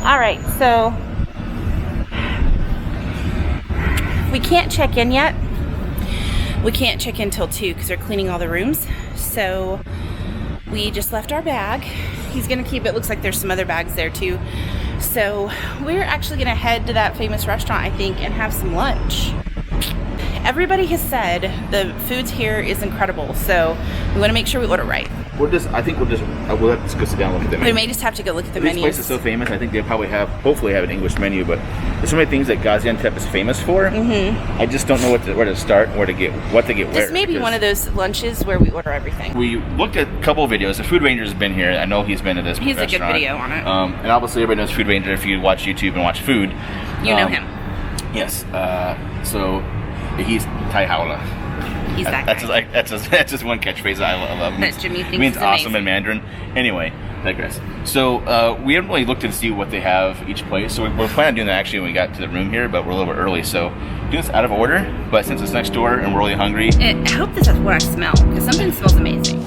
All right, so we can't check in yet. We can't check in till 2 because they're cleaning all the rooms. So we just left our bag. He's gonna keep it. Looks like there's some other bags there too. So we're actually gonna head to that famous restaurant, I think, and have some lunch. Everybody has said the foods here is incredible, so we want to make sure we order right. We'll have to go sit down and look at the menu. We may just have to go look at the This menus. place is so famous. I think they probably hopefully have an English menu, but there's so many things that Gaziantep is famous for. Mm-hmm. I just don't know where to start, what to get where. This may be one of those lunches where we order everything. We looked at a couple of videos. The Food Ranger's been here. I know he's been to this He's restaurant. a good video on it. And obviously everybody knows Food Ranger if you watch YouTube and watch food. You know him. Yes. So he's Thai Howla. He's that guy. That's just one catchphrase I love. That Jimmy thinks it means is awesome amazing. in Mandarin. Anyway, digress. So we haven't really looked to see what they have each place. So we're planning on doing that actually when we got to the room here, but we're a little bit early. So doing this out of order, but since it's next door and we're really hungry. I hope this is what I smell, because something smells amazing.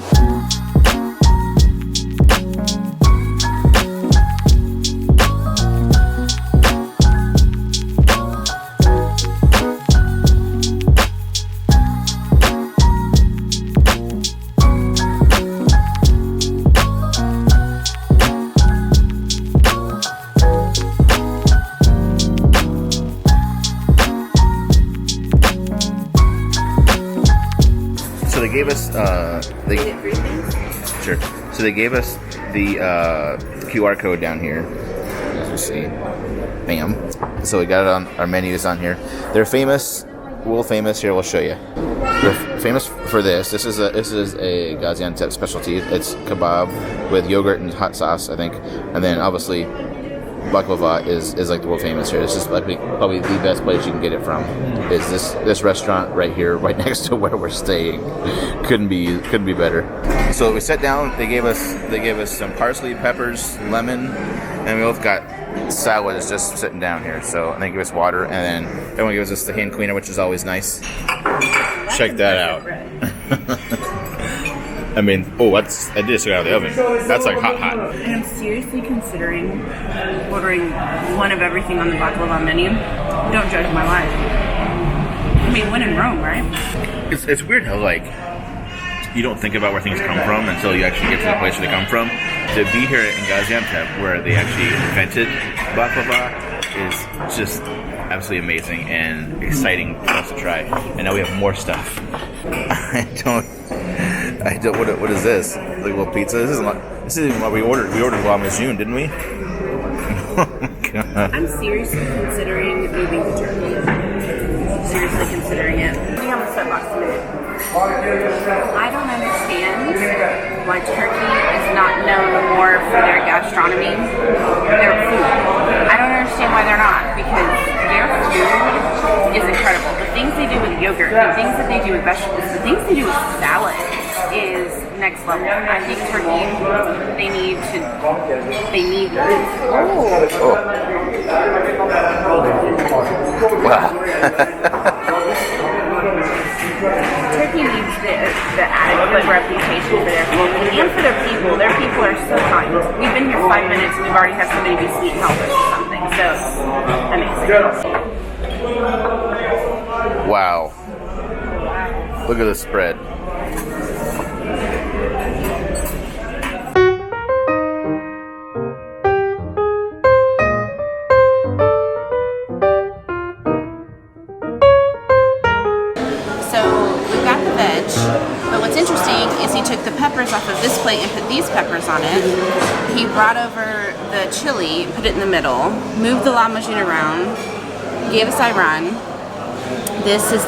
So they gave us Sure. So they gave us the QR code down here. Let's see. Bam. So we got it on our menus on here. They're famous. World famous. Here, we'll show you. They're famous for this. This is a Gaziantep specialty. It's kebab with yogurt and hot sauce, I think. And then obviously baklava is like the world famous here. This is like probably the best place you can get it from. Is this restaurant right here, right next to where we're staying. Couldn't be better. So we sat down. They gave us some parsley, peppers, lemon, and we both got salads just sitting down here. So and they gave us water, and then everyone gives us the hand cleaner, which is always nice. Check that out. I mean, I did straight out of the oven. That's like hot. And I'm seriously considering ordering one of everything on the baklava menu. Don't judge my life. I mean, when in Rome, right? It's weird how like you don't think about where things come from until you actually get to the place where they come from. To be here in Gaziantep, where they actually invented baklava, is just absolutely amazing and exciting for us to try. And now we have more stuff. I don't. What is this? Like a little pizza? This isn't what we ordered. We ordered June, didn't we? Oh my god. I'm seriously considering moving to Turkey. Seriously considering it. We have a set box today. I don't understand why Turkey is not known more for their gastronomy, their food. I don't understand why they're not, because their food is incredible. The things they do with yogurt, the things that they do with vegetables, the things they do with salad is next level. I think Turkey, they need Wow. Turkey needs the adequate reputation for their food and for their people. Their people are so kind. We've been here 5 minutes and we've already had somebody be sweet and help us or something. So, amazing. Wow. Look at this spread. But what's interesting is he took the peppers off of this plate and put these peppers on it. He brought over the chili, put it in the middle, moved the lahmacun around, gave us ayran. This is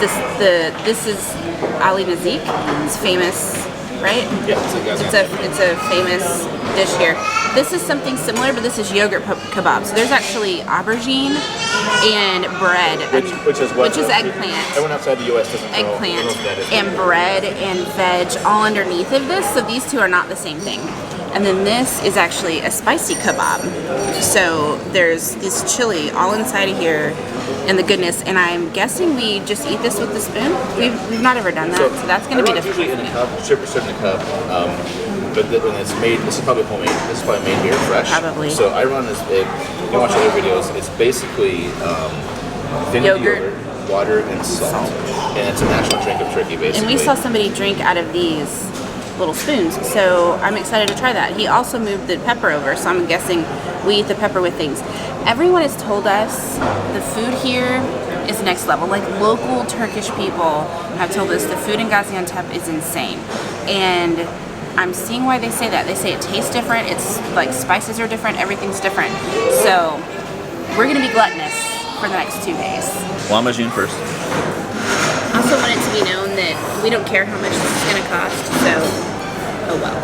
Ali Nazik. It's famous, right? Yeah, it's a famous dish here. This is something similar, but this is yogurt kebab. So there's actually aubergine and bread, which is eggplant. Everyone outside the U.S. doesn't know. Eggplant and bread and veg all underneath of this. So these two are not the same thing. And then this is actually a spicy kebab. So there's this chili all inside of here, and the goodness. And I'm guessing we just eat this with the spoon. We've not ever done that, so that's going to be different. Usually in a cup, strip in a cup. But when it's made, this is probably homemade. This is probably made here fresh. Probably. So I run this. You can watch other videos. It's basically thin yogurt, water, and salt. And it's a national drink of Turkey, basically. And we saw somebody drink out of these little spoons, so I'm excited to try that. He also moved the pepper over, so I'm guessing we eat the pepper with things. Everyone has told us the food here is next level. Like, local Turkish people have told us the food in Gaziantep is insane. And I'm seeing why they say that. They say it tastes different, it's like spices are different, everything's different. So we're gonna be gluttonous for the next 2 days. Lamajun first. I also want it to be known that we don't care how much this is gonna cost, so oh well.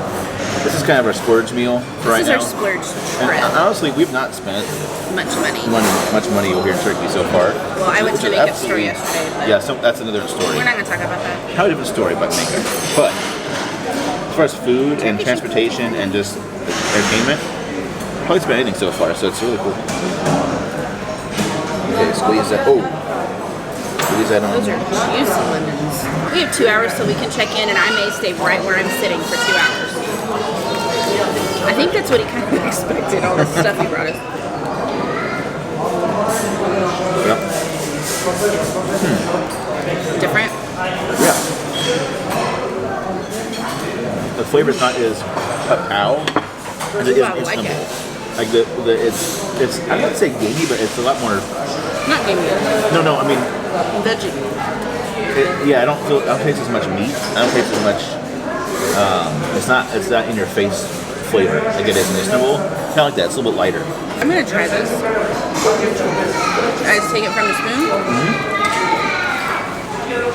This is kind of our splurge meal for right now. This is our splurge And trip. honestly, we've not spent Much money. much money over here in Turkey so far. Well, I went Which to is the makeup absolutely- store yesterday, but Yeah, so that's another story. we're not gonna talk about that. How different story about makeup. But as far as food and transportation and just entertainment, probably spent anything so far, so it's really cool. Okay, squeeze that. Oh, squeeze that on. Those are juicy lemons. We have 2 hours till we can check in, and I may stay right where I'm sitting for 2 hours. I think that's what he kind of expected, all this stuff he brought us. Yep. Different? Yeah. The flavor's not as pow as it is Ooh, I in like Istanbul. it. Like it's I wouldn't say gamey, but it's a lot more. Not gamey. No, I mean, Veggie. yeah, I don't taste as much meat. I don't taste as much. It's not in your face flavor like it is in Istanbul. Kind of like that. It's a little bit lighter. I'm gonna try this. I just take it from the spoon.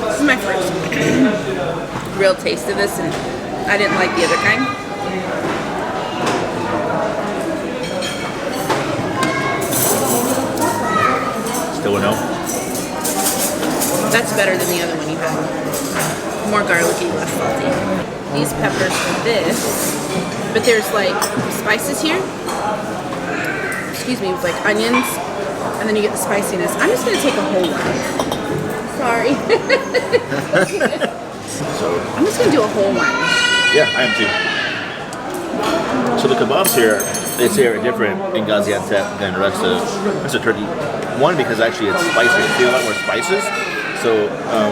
This is my first real taste of this, and I didn't like the other kind. Still a no. That's better than the other one you had. More garlicky, less salty. These peppers for this, but there's like spices here. Excuse me, with like onions, and then you get the spiciness. I'm just gonna take a whole one. Sorry. I'm just gonna do a whole one. Yeah, I am too. So the kebabs here, they say are different in Gaziantep than the rest of Turkey. One, because actually it's spicy. They feel a lot more spices. So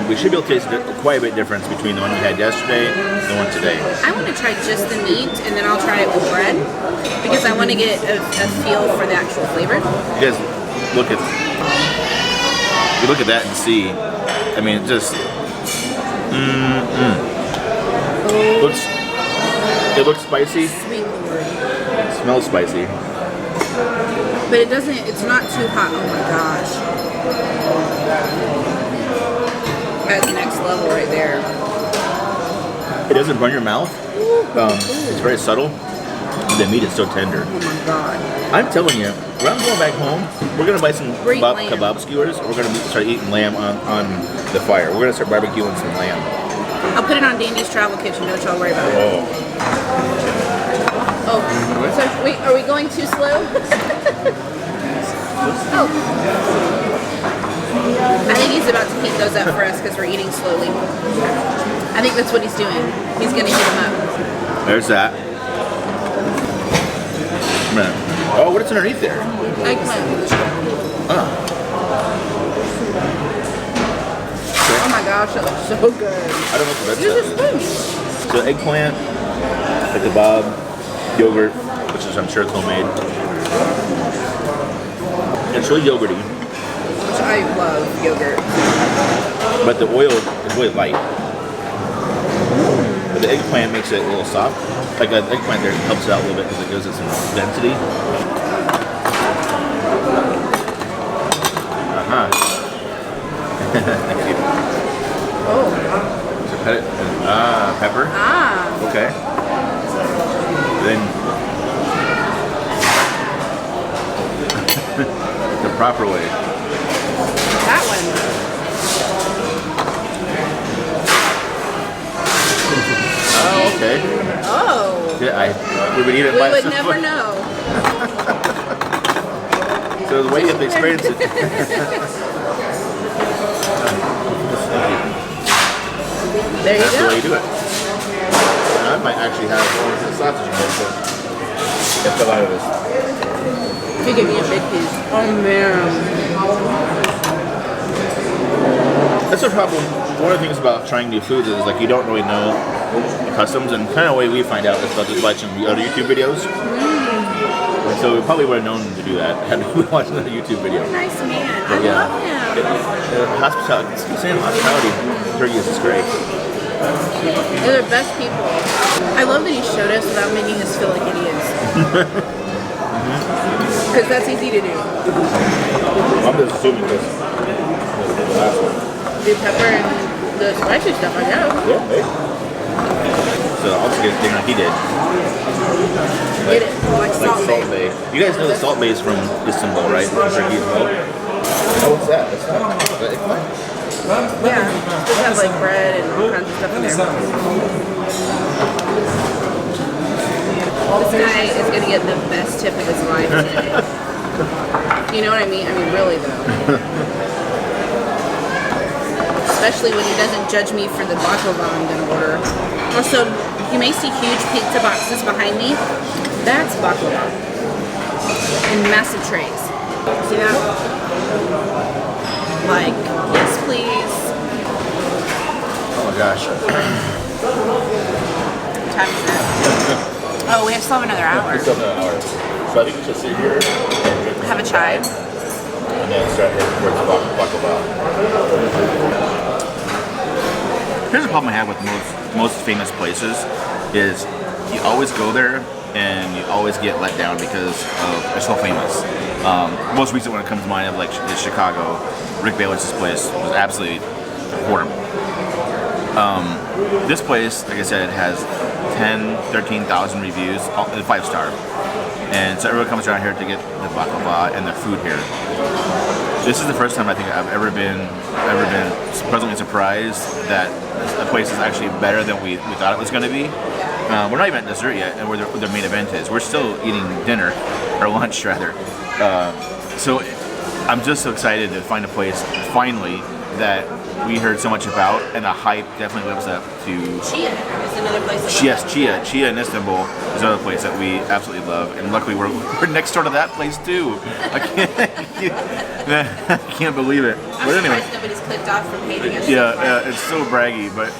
we should be able to taste quite a bit difference between the one we had yesterday and the one today. I want to try just the meat, and then I'll try it with bread, because I want to get a feel for the actual flavor. You guys look at that and see. I mean, it just it looks spicy. Sweet Lord. It smells spicy. But it doesn't, it's not too hot. Oh my gosh. That's next level right there. It doesn't burn your mouth. It's very subtle. The meat is so tender. Oh my god. I'm telling you, when I'm going back home, we're gonna buy some Great lamb. kebab skewers. We're gonna start eating lamb on the fire. We're gonna start barbecuing some lamb. I'll put it on Dandy's Travel Kitchen, don't y'all worry about it. Oh, so wait, are we going too slow? Oh. I think he's about to heat those up for us because we're eating slowly. I think that's what he's doing. He's gonna heat them up. There's that. Oh, what is underneath there? Eggplant. Oh. Oh my gosh, that looks so good. I don't know what the Use red a stuff is. spoon. So eggplant, the kebab, yogurt, which is I'm sure it's homemade. It's really yogurty, Which I love yogurt. but the oil is really light. But the eggplant makes it a little soft. Like an eggplant there helps it out a little bit because it gives it some density. Thank you. Oh. So pepper. Ah. Okay. Then the proper way. That one. Oh, okay. Oh. Yeah, we would eat it We by would itself. never know. So the way you have to experience it. There you That's go. the way you do it. And I might actually have one of the sausage in there, so get the out of this. You give me a big piece. Oh man. That's the problem. One of the things about trying new foods is like you don't really know the customs, and kind of the way we find out is by just watching the other YouTube videos. And so we probably would have known to do that had we watched another YouTube video. Nice man. But I love him. Hospitality. Keep saying hospitality. Turkey is just great. They're the best people. I love that he showed us without making us feel like idiots. Because that's easy to do. I'm just assuming this. The last one. The pepper and the spicy stuff, I know. Yeah, hey. So I'll just get a thing like he did. Get it. Like Salt Bay. You guys know the Salt Bay is from Istanbul, right? From Turkey as well. Oh, what's that? That's not. Yeah. It's supposed to have like bread and all kinds of stuff in there. This guy is going to get the best tip of his life today. You know what I mean? I mean, really though. Especially when he doesn't judge me for the baklava I'm going to order. Also, you may see huge pizza boxes behind me. That's baklava. In massive trays. See that? Like, yes please. Oh my gosh. What time is it? Oh, we still have another hour. We still have another hour. So I think we should sit here and drink Have a chai. and then start heading towards baklava. Here's the problem I have with most famous places is you always go there and you always get let down because they're so famous. Most recent one that comes to mind of like is Chicago. Rick Bayless's place was absolutely horrible. This place, like I said, has 13,000 reviews, 5-star. And so everyone comes around here to get the baklava and the food here. This is the first time I think I've ever been pleasantly surprised that the place is actually better than we thought it was going to be. We're not even at dessert yet, and where the main event is. We're still eating dinner, or lunch rather. So I'm just so excited to find a place finally that we heard so much about, and the hype definitely lives up to. Chia is another place. Yes, Chia in Istanbul is another place that we absolutely love, and luckily we're next door to that place too. I can't believe it. But anyway, nobody's clicked off from hating us. yeah, it's so braggy, but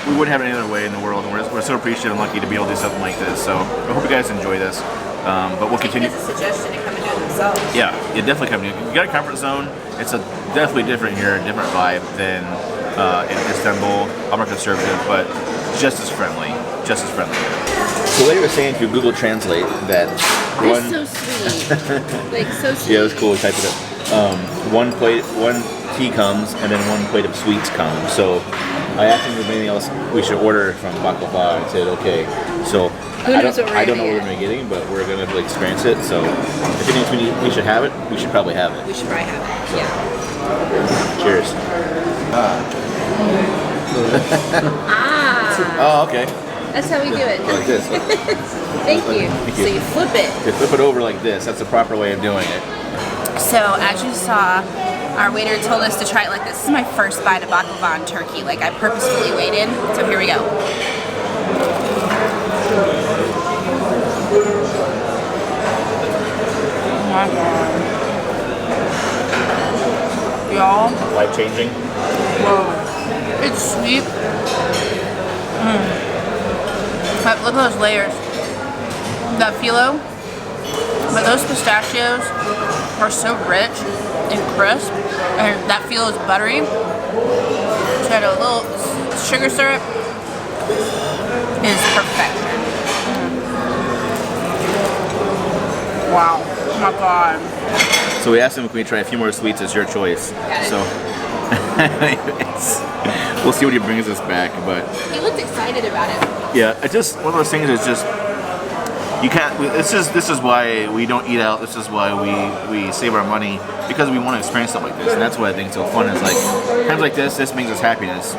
we wouldn't have it any other way in the world, and we're so appreciative and lucky to be able to do something like this. So I hope you guys enjoy this. But we'll continue. It's a suggestion to come and do it themselves. Yeah, definitely come. You got a comfort zone. It's definitely different here, a different vibe than in Istanbul. I'm more conservative, but just as friendly. So later was saying through Google Translate that They're so sweet. Like so sweet. Yeah, it was cool. We typed it up. One tea comes, and then one plate of sweets comes. So I asked him if there's anything else we should order from baklava, and said okay. So I don't know what we're gonna be getting, but we're gonna experience it. So if it means we should have it, we should probably have it. We should probably have it. So. Yeah. Cheers. Oh, okay. That's how we do it. Like this. Thank you. So you flip it. You flip it over like this. That's the proper way of doing it. So as you saw, our waiter told us to try it like this. This is my first bite of baklava in Turkey. Like I purposefully waited. So here we go. Oh my God. Y'all. Life-changing. Whoa. It's sweet. But look at those layers. That phyllo. But those pistachios are so rich and crisp. And that phyllo is buttery. So add a little sugar syrup. Is perfection. Wow. Oh my God. So we asked him if we could try a few more sweets. It's your choice. So we'll see what he brings us back. But he looked excited about it. yeah, it's just one of those things. It's just you can't. This is why we don't eat out. This is why we save our money, because we want to experience stuff like this, and that's what I think is so fun. Is like times like this. This brings us happiness.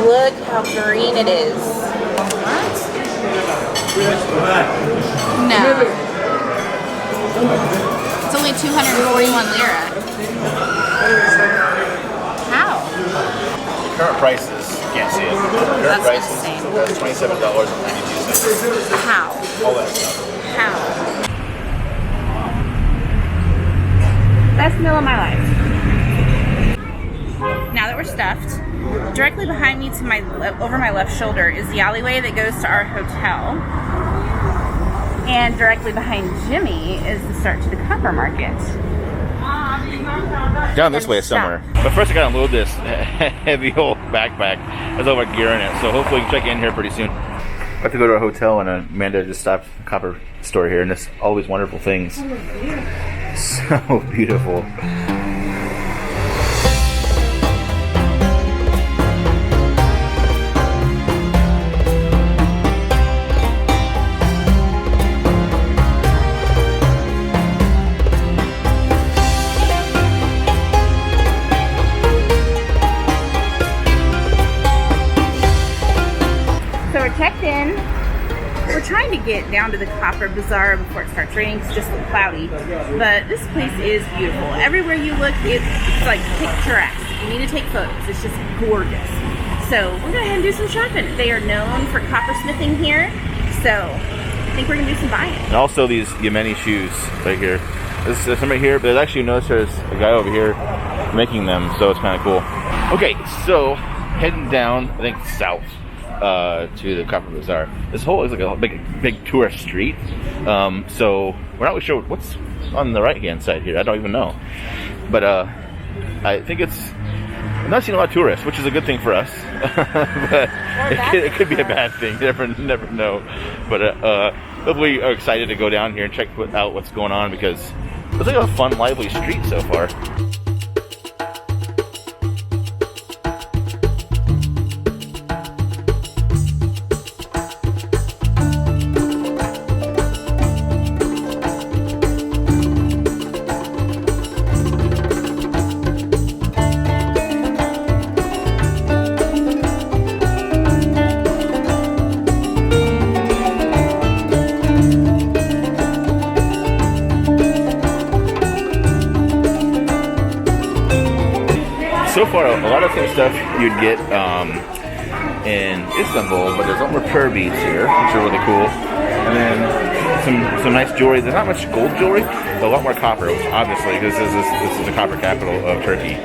Look how green it is. What? No. It's only 241 lira. How? Current prices, can't see it. Current That's prices, insane. that's $27.92. How? All that stuff. How? Best meal of my life. Now that we're stuffed, directly behind me to over my left shoulder is the alleyway that goes to our hotel. And directly behind Jimmy is the start to the copper market. Down this way somewhere. But first I gotta unload this heavy old backpack. There's all my gear in it, so hopefully we can check in here pretty soon. I have to go to our hotel, and Amanda just stopped at the copper store here, and it's all these wonderful things. So beautiful. Checked in. We're trying to get down to the Copper Bazaar before it starts raining. It's just a little cloudy, but this place is beautiful. Everywhere you look, it's like picturesque. You need to take photos. It's just gorgeous. So we're gonna head and do some shopping. They are known for coppersmithing here, so I think we're gonna do some buying. And also these Yemeni shoes right here. There's somebody here, but actually notice there's a guy over here making them, so it's kind of cool. Okay, so heading down, I think south. To the Copper Bazaar. This whole is like a big tourist street. So we're not really sure what's on the right hand side here. I don't even know. But I think I'm not seeing a lot of tourists, which is a good thing for us. But it could be a bad thing. Never know. But hopefully we are excited to go down here and check out what's going on, because it's like a fun, lively street so far. So far, a lot of the same stuff you'd get in Istanbul, but there's a lot more prayer beads here, which are really cool. And then some nice jewelry. There's not much gold jewelry, but a lot more copper, obviously, because this is the copper capital of Turkey.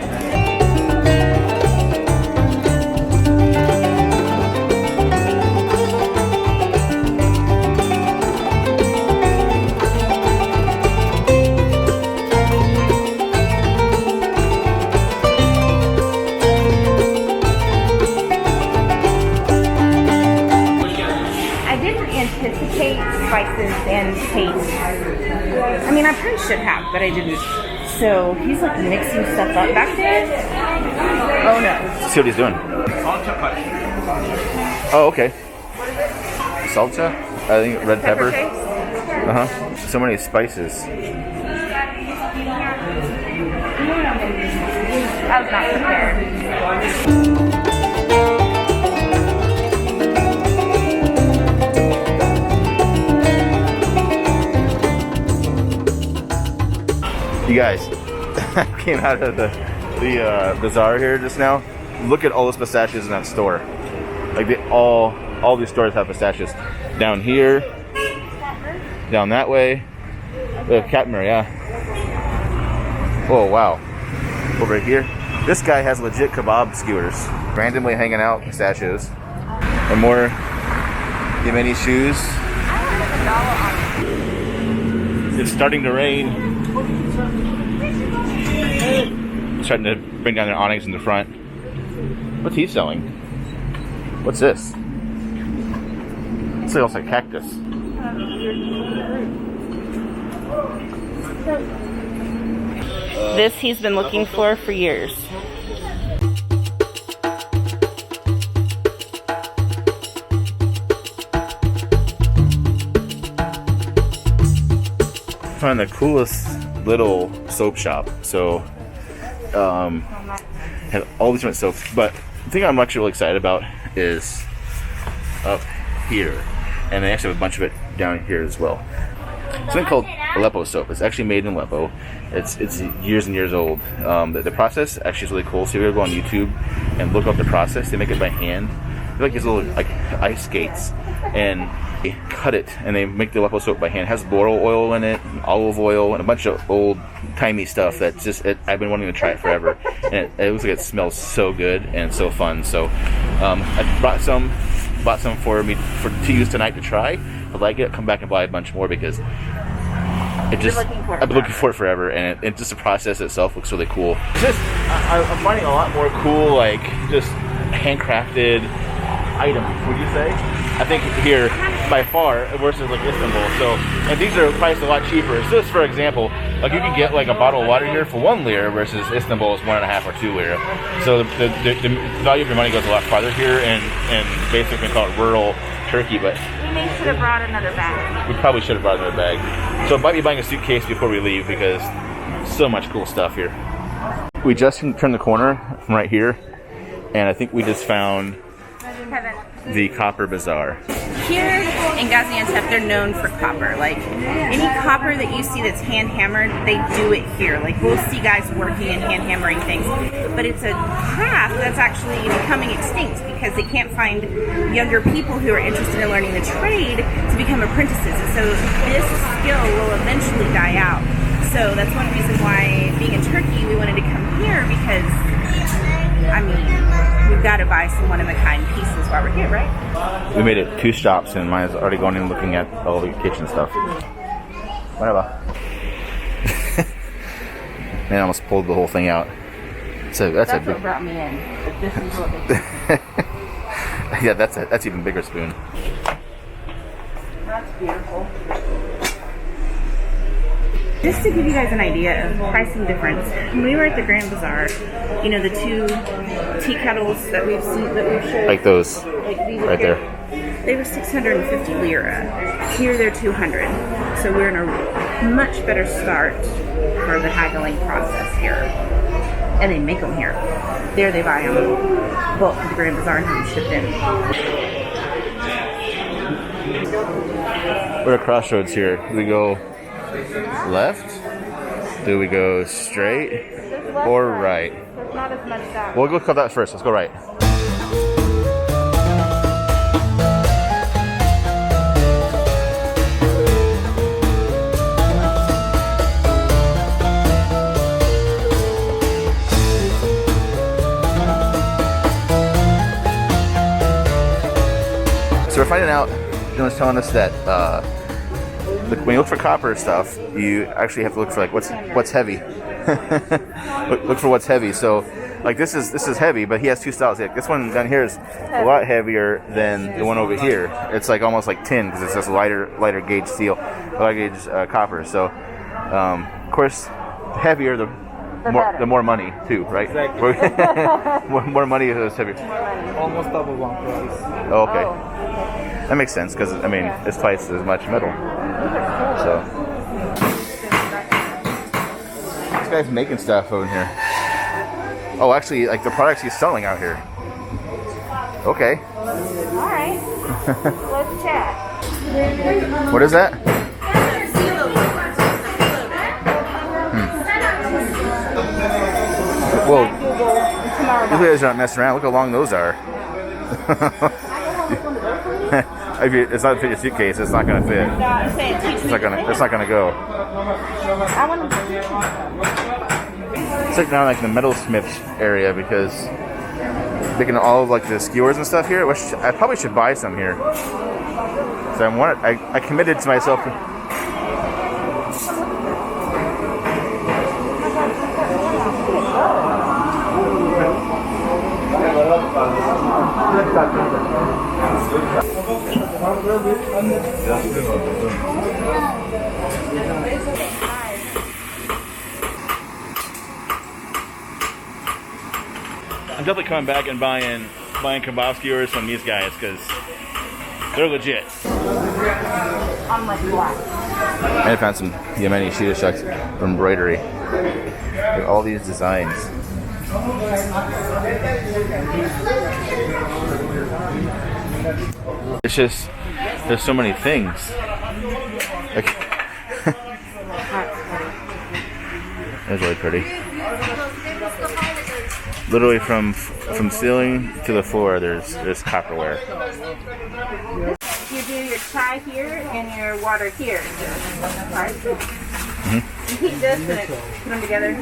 Spices and taste. I mean, I probably should have, but I didn't. So he's like mixing stuff up back there. Oh no. Let's see what he's doing. Oh, okay. Salsa? I think red pepper. So many spices. I was not prepared. You guys, I came out of the bazaar here just now. Look at all those pistachios in that store. Like all these stores have pistachios. Down here, down that way. Katmer, yeah. Oh wow. Over here, this guy has legit kebab skewers. Randomly hanging out pistachios. And more Yemeni shoes. It's starting to rain. Starting to bring down their awnings in the front. What's he selling? What's this? This looks like cactus. This he's been looking for years. Find the coolest little soap shop. So have all these different soaps, but the thing I'm actually really excited about is up here, and they actually have a bunch of it down here as well. Something called Aleppo soap. It's actually made in Aleppo, It's years and years old. The process actually is really cool. So you go on YouTube and look up the process. They make it by hand. They're like these little like ice skates, and they cut it and they make the Aleppo soap by hand. It has laurel oil in it, and olive oil, and a bunch of old timey stuff. That's just I've been wanting to try it forever, and it looks like it smells so good and so fun. So I bought some for me to use tonight to try. If I like it, I'll come back and buy a bunch more because it just I've been looking for it forever, and it just the process itself looks really cool. It's just I'm finding a lot more cool, like just handcrafted items. Would you say? I think here by far versus like Istanbul. So, and these are priced a lot cheaper. So just for example, like you can get like a bottle of water here for 1 lira versus Istanbul is 1.5 or 2 lira. So the value of your money goes a lot farther here, and basically call it rural Turkey. But we should have brought another bag. We probably should have brought another bag. So I might be buying a suitcase before we leave because so much cool stuff here. We just turned the corner from right here, and I think we just found the copper bazaar. Here in Gaziantep, they're known for copper. Like any copper that you see that's hand hammered, they do it here. Like we'll see guys working and hand hammering things, but it's a craft that's actually becoming extinct because they can't find younger people who are interested in learning the trade to become apprentices. And so this skill will eventually die out. So that's one reason why, being in Turkey, we wanted to come here because, I mean, we've got to buy some one-of-a-kind pieces while we're here, right? We made it 2 stops, and mine's already going in looking at all the kitchen stuff. Whatever. Man, I almost pulled the whole thing out. So that's a big... what brought me in. This is what they... Yeah, that's even bigger spoon. That's beautiful. Just to give you guys an idea of pricing difference, when we were at the Grand Bazaar, you know, the 2 tea kettles that we've showed, like those, like these right there, they were 650 lira. Here they're 200. So we're in a much better start for the haggling process here. And they make them here. There they buy them bulk at the Grand Bazaar and have them shipped in. We're at Crossroads here. We go left? Do we go straight or right? There's not as much that. We'll go cut that first. Let's go right. So we're finding out, John was telling us that when you look for copper stuff, you actually have to look for like what's heavy. look for what's heavy. So like this is heavy, but he has 2 styles. Like, this one down here is a lot heavier than the one over here. It's like almost like tin because it's just lighter gauge steel, lighter gauge copper. So of course, the heavier the more money too, right? Exactly. more money is heavier. Almost double one price. Oh, okay. That makes sense because I mean it's twice as much metal. So this guy's making stuff over here. Oh, actually, like the products he's selling out here. Okay. All right. Let's chat. What is that? Whoa. You guys aren't messing around. Look how long those are. If it's not fit your suitcase, it's not going to fit. No, I'm saying teach me. It's not gonna go. I want to. It's like now like the metalsmiths area because making all of like the skewers and stuff here. Which I probably should buy some here. So I committed to myself. I'm definitely coming back and buying kebab skewers from these guys because they're legit. I'm like black. I found some Yemeni sheeta shucks from embroidery. All these designs. It's just there's so many things. Like It's really pretty. Literally from ceiling to the floor, there's copperware. You do your chai here and your water here. Right? You heat this and put them together.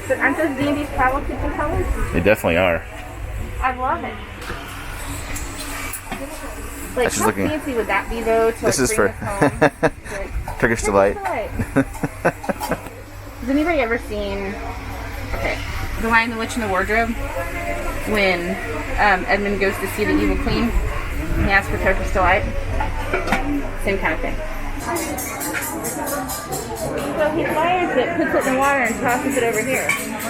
So aren't those D&D travel kitchen colors? They definitely are. I love it. Like, how fancy would that be, though? To, this like, is for Turkish Delight. Has anybody ever seen The Lion, the Witch, and the Wardrobe? When Edmund goes to see the evil queen, and he asks for Turkish Delight. Same kind of thing. So he fires it, puts it in the water, and tosses it over here.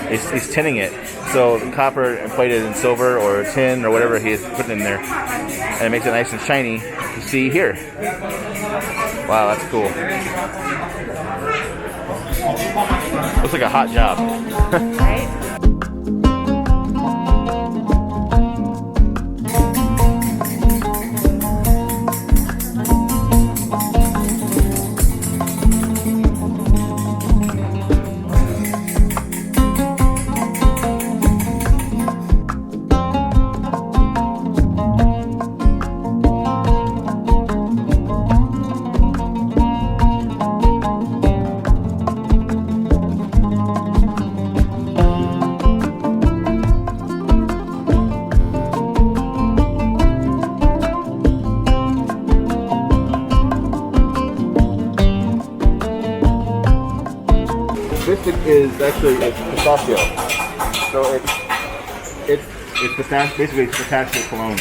He's tinning it. So copper plated in silver or tin or whatever he is putting in there. And it makes it nice and shiny to see here. Wow, that's cool. Looks like a hot job. Right? Is actually pistachio, so it's pistachio. Basically, it's pistachio cologne.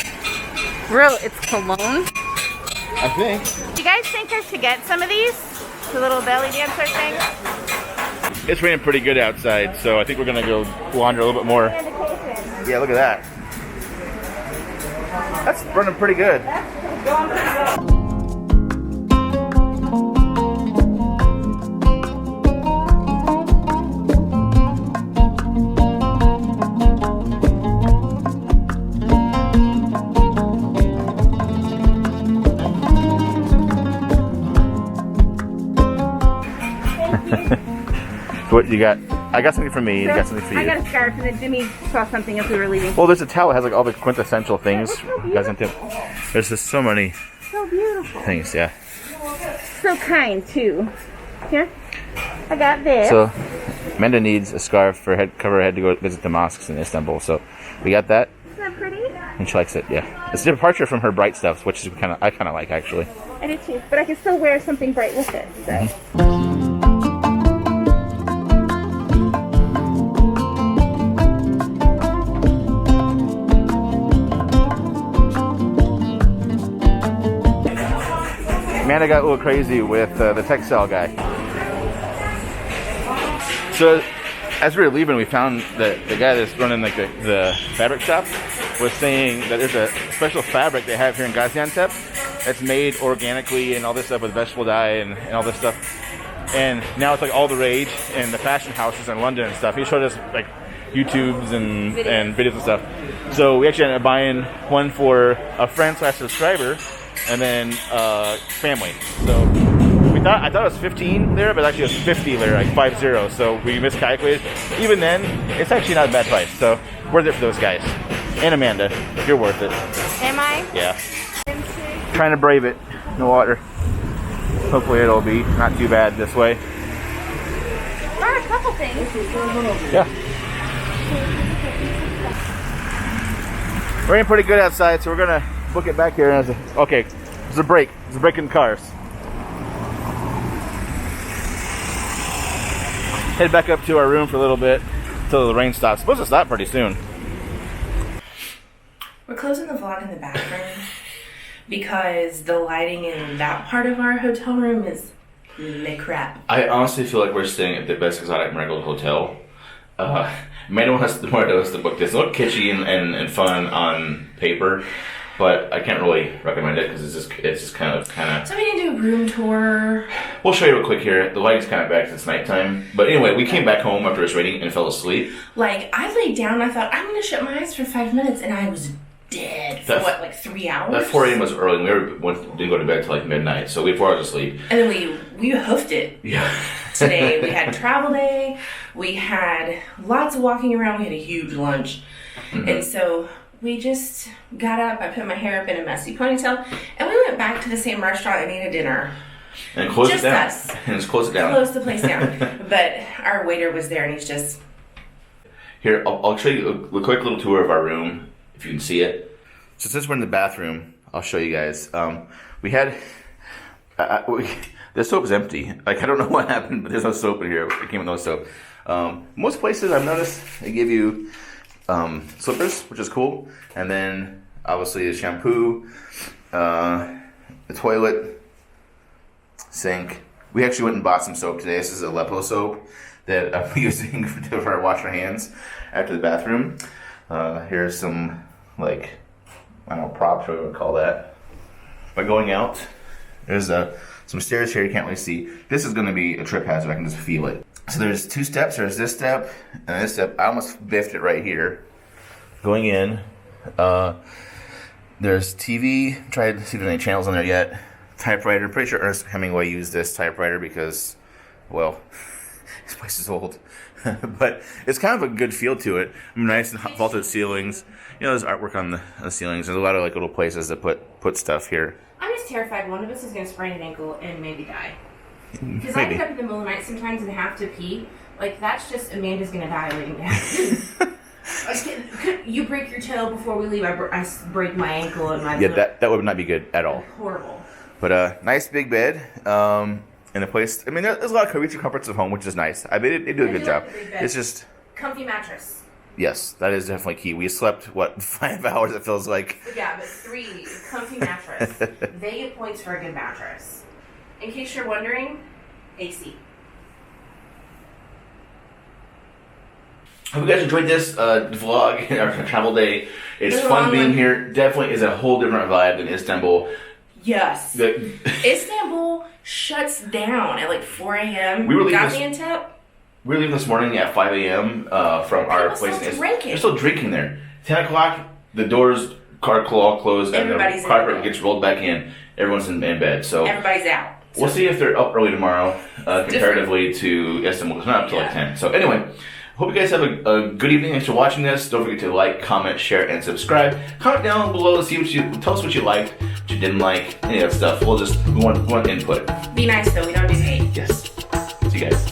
Real, it's cologne. I think. Do you guys think I should get some of these? The little belly dancer thing? It's raining pretty good outside, so I think we're gonna go wander a little bit more. Yeah, look at that. That's running pretty good. That's going pretty good. What you got? I got something for me. You got something for you. I got a scarf, and then Jimmy saw something as we were leaving. Well, there's a towel that has like all the quintessential things. So Gaziantep. There's just so many so beautiful. things. Yeah. So kind too. Here, I got this. So, Amanda needs a scarf for cover her head to go visit the mosques in Istanbul. So, we got that. Isn't that pretty? And she likes it. Yeah. It's a departure from her bright stuff, which is I kind of like actually. I do too, but I can still wear something bright with it. So. Amanda got a little crazy with the textile guy. So as we were leaving, we found that the guy that's running like the fabric shop was saying that there's a special fabric they have here in Gaziantep that's made organically and all this stuff with vegetable dye and all this stuff. And now it's like all the rage in the fashion houses in London and stuff. He showed us like YouTubes and videos and stuff. So we actually ended up buying one for a friend / subscriber. And then family. So I thought it was 15 lira, but actually it was 50 lira, like 50. So we miscalculated. Even then, it's actually not a bad price. So worth it for those guys. And Amanda, you're worth it. Am I? Yeah. Trying to brave it in the water. Hopefully it'll be not too bad this way. Got a couple things. Yeah. Raining pretty good outside, so we're gonna book it back here. Okay, there's a break. There's a break in cars. Head back up to our room for a little bit until the rain stops. It's supposed to stop pretty soon. We're closing the vlog in the bathroom because the lighting in that part of our hotel room is crap. I honestly feel like we're staying at the best exotic Marigold Hotel. Amanda wanted us to book this. It looked kitschy and fun on paper, but I can't really recommend it because it's just kind of. So we didn't do a room tour. We'll show you real quick here. The lighting's kind of back because it's nighttime. But anyway, we came back home after it was raining and fell asleep. Like, I laid down and I thought, I'm going to shut my eyes for 5 minutes, and I was dead for like 3 hours? That 4 a.m. was early, and we didn't go to bed till like midnight, so we had 4 hours of sleep. And then we hoofed it. Yeah. today. We had travel day. We had lots of walking around. We had a huge lunch. And so we just got up. I put my hair up in a messy ponytail. And we went back to the same restaurant and ate a dinner. And close Just it down. us. And just close it down. Close the place down. But our waiter was there and he's just... Here, I'll show you a quick little tour of our room, if you can see it. So since we're in the bathroom, I'll show you guys. We had... the soap is empty. Like, I don't know what happened, but there's no soap in here. It came with no soap. Most places I've noticed, they give you slippers, which is cool. And then, obviously, the shampoo, the toilet, sink. We actually went and bought some soap today. This is Aleppo soap that I'm using for wash our hands after the bathroom. Here's some, like, I don't know, props, what we would call that. By going out, there's some stairs here you can't really see. This is going to be a trip hazard. I can just feel it. So there's 2 steps. There's this step and this step. I almost biffed it right here. Going in, there's TV. Tried to see if there's any channels on there yet. Typewriter. Pretty sure Ernest Hemingway used this typewriter because, well, this place is old. But it's kind of a good feel to it. Nice and vaulted ceilings. You know, there's artwork on the ceilings. There's a lot of like little places to put stuff here. I'm just terrified one of us is going to sprain an ankle and maybe die. Because I Maybe. get up in the middle of the night sometimes and have to pee. Like, that's just Amanda's going to die waiting to happen. Like, you break your toe before we leave. I break my ankle and my Yeah, that would not be good at all. Horrible. But nice big bed. In a place. I mean, there's a lot of creature comforts of home, which is nice. I mean, they do a good job. It's just Comfy mattress. yes, that is definitely key. We slept 5 hours. It feels like. Yeah, but 3, comfy mattress. They get points for a good mattress. In case you're wondering, AC. Hope you guys enjoyed this vlog, our travel day. It's It's a fun long being one. here. Definitely is a whole different vibe than Istanbul. Yes. The- Istanbul shuts down at like 4 a.m. We were leaving this- Gaziantep. We were leaving this morning at 5 a.m. From our People place. still in drinking. They're still drinking there. 10 o'clock, the doors, car all closed, and Everybody's the in carpet bed. gets rolled back in. Everyone's in bed. So Everybody's out. we'll see if they're up early tomorrow, comparatively to Istanbul. It's not up till like 10. So anyway, hope you guys have a good evening. Thanks for watching this. Don't forget to like, comment, share, and subscribe. Comment down below to see tell us what you liked, what you didn't like, any of that stuff. We want input. Be nice though. We don't do hate. Yes. See you guys.